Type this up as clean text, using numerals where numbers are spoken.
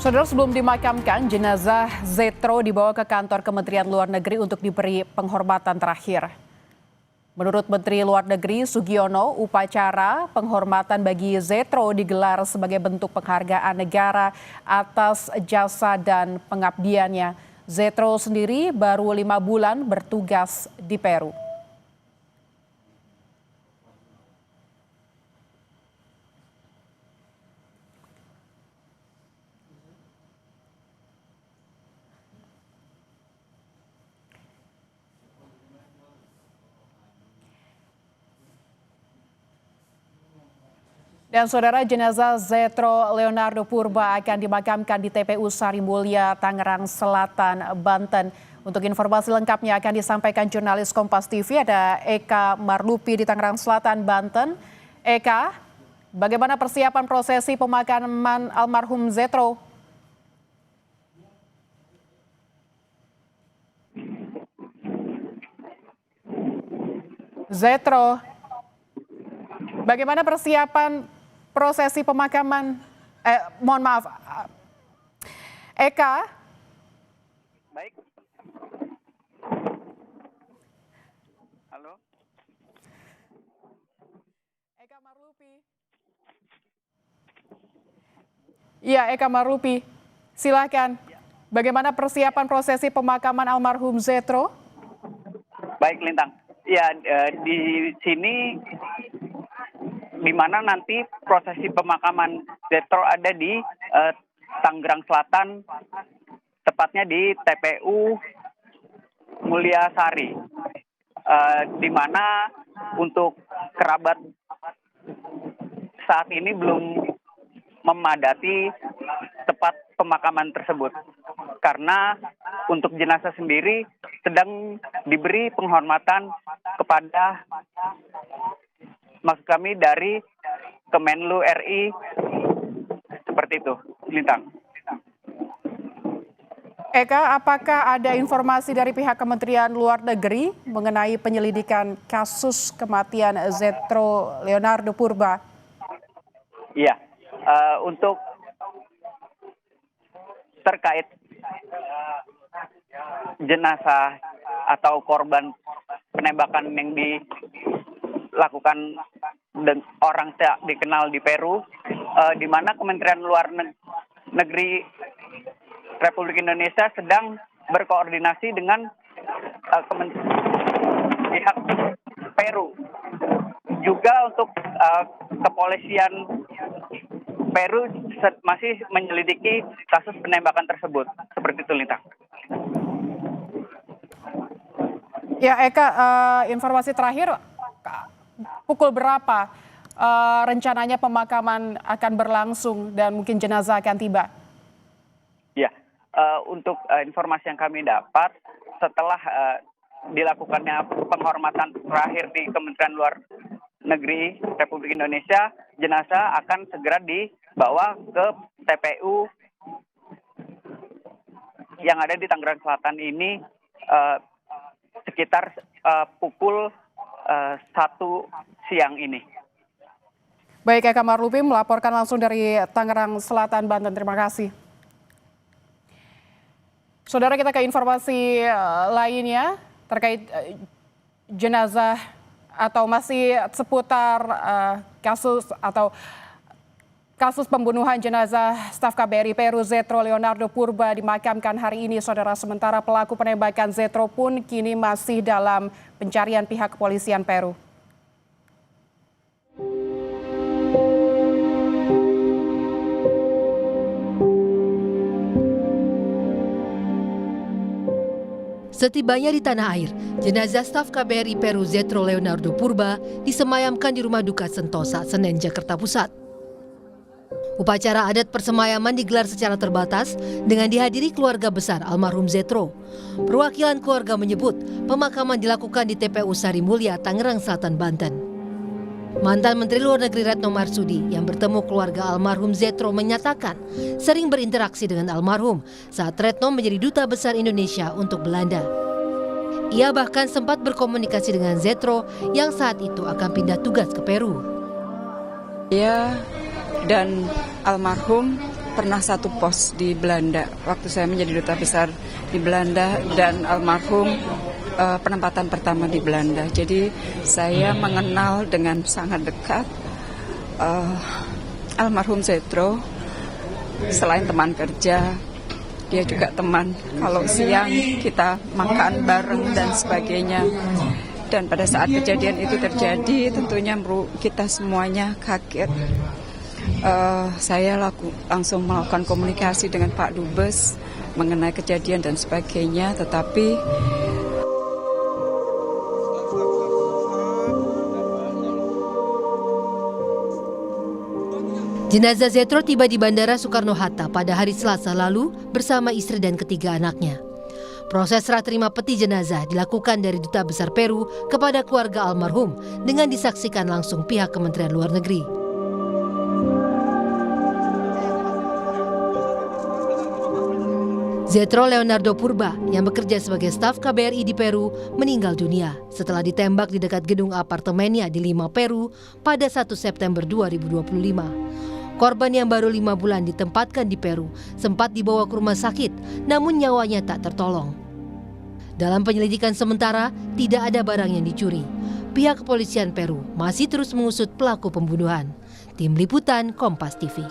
Saudara, sebelum dimakamkan, jenazah Zetro dibawa ke kantor Kementerian Luar Negeri untuk diberi penghormatan terakhir. Menurut Menteri Luar Negeri Sugiono, upacara penghormatan bagi Zetro digelar sebagai bentuk penghargaan negara atas jasa dan pengabdiannya. Zetro sendiri baru 5 bulan bertugas di Peru. Dan saudara, jenazah Zetro Leonardo Purba akan dimakamkan di TPU Sarimulya, Tangerang Selatan, Banten. Untuk informasi lengkapnya akan disampaikan jurnalis Kompas TV, ada Eka Marlupi di Tangerang Selatan, Banten. Eka, bagaimana persiapan prosesi pemakaman almarhum Zetro? Zetro, bagaimana persiapan prosesi pemakaman, mohon maaf, Eka? Baik. Halo. Eka Marlupi. Iya, Eka Marlupi, silakan. Bagaimana persiapan prosesi pemakaman almarhum Zetro? Baik, Lintang. Ya, di sini di mana nanti prosesi pemakaman Zetro ada di Tangerang Selatan, tepatnya di TPU Mulyasari, di mana untuk kerabat saat ini belum memadati tempat pemakaman tersebut, karena untuk jenazah sendiri sedang diberi penghormatan kepada, maksud kami dari Kemenlu RI, seperti itu, Lintang. Eka, apakah ada informasi dari pihak Kementerian Luar Negeri mengenai penyelidikan kasus kematian Zetro Leonardo Purba? Iya, untuk terkait jenazah atau korban penembakan yang dilakukan orang tak dikenal di Peru, di mana Kementerian Luar Negeri Republik Indonesia sedang berkoordinasi dengan pihak Peru, juga untuk kepolisian Peru masih menyelidiki kasus penembakan tersebut, seperti itu, Lintang. Ya, Eka, informasi terakhir, pukul berapa rencananya pemakaman akan berlangsung dan mungkin jenazah akan tiba? Ya, untuk informasi yang kami dapat, setelah dilakukannya penghormatan terakhir di Kementerian Luar Negeri Republik Indonesia, jenazah akan segera dibawa ke TPU yang ada di Tangerang Selatan ini sekitar pukul 1 siang ini. Baik, Eka Marlupi melaporkan langsung dari Tangerang Selatan, Banten. Terima kasih. Saudara, kita ke informasi lainnya terkait jenazah atau masih seputar kasus pembunuhan jenazah staf KBRI Peru Zetro Leonardo Purba dimakamkan hari ini, saudara. Sementara pelaku penembakan Zetro pun kini masih dalam pencarian pihak kepolisian Peru. Setibanya di tanah air, jenazah staf KBRI Peru Zetro Leonardo Purba disemayamkan di Rumah Duka Sentosa, Senen, Jakarta Pusat. Upacara adat persemayaman digelar secara terbatas dengan dihadiri keluarga besar almarhum Zetro. Perwakilan keluarga menyebut pemakaman dilakukan di TPU Sarimulya, Tangerang Selatan, Banten. Mantan Menteri Luar Negeri Retno Marsudi yang bertemu keluarga almarhum Zetro menyatakan sering berinteraksi dengan almarhum saat Retno menjadi Duta Besar Indonesia untuk Belanda. Ia bahkan sempat berkomunikasi dengan Zetro yang saat itu akan pindah tugas ke Peru. Ia dan almarhum pernah satu pos di Belanda waktu saya menjadi duta besar di Belanda, dan almarhum penempatan pertama di Belanda. Jadi saya mengenal dengan sangat dekat almarhum Zetro. Selain teman kerja, dia juga teman. Kalau siang kita makan bareng dan sebagainya. Dan pada saat kejadian itu terjadi, tentunya kita semuanya kaget. Saya langsung melakukan komunikasi dengan Pak Dubes mengenai kejadian dan sebagainya, tetapi jenazah Zetro tiba di Bandara Soekarno-Hatta pada hari Selasa lalu bersama istri dan ketiga anaknya. Proses serah terima peti jenazah dilakukan dari Duta Besar Peru kepada keluarga almarhum dengan disaksikan langsung pihak Kementerian Luar Negeri. Zetro Leonardo Purba yang bekerja sebagai staf KBRI di Peru meninggal dunia setelah ditembak di dekat gedung apartemennya di Lima, Peru pada 1 September 2025. Korban yang baru 5 bulan ditempatkan di Peru sempat dibawa ke rumah sakit, namun nyawanya tak tertolong. Dalam penyelidikan sementara, tidak ada barang yang dicuri. Pihak kepolisian Peru masih terus mengusut pelaku pembunuhan. Tim Liputan Kompas TV.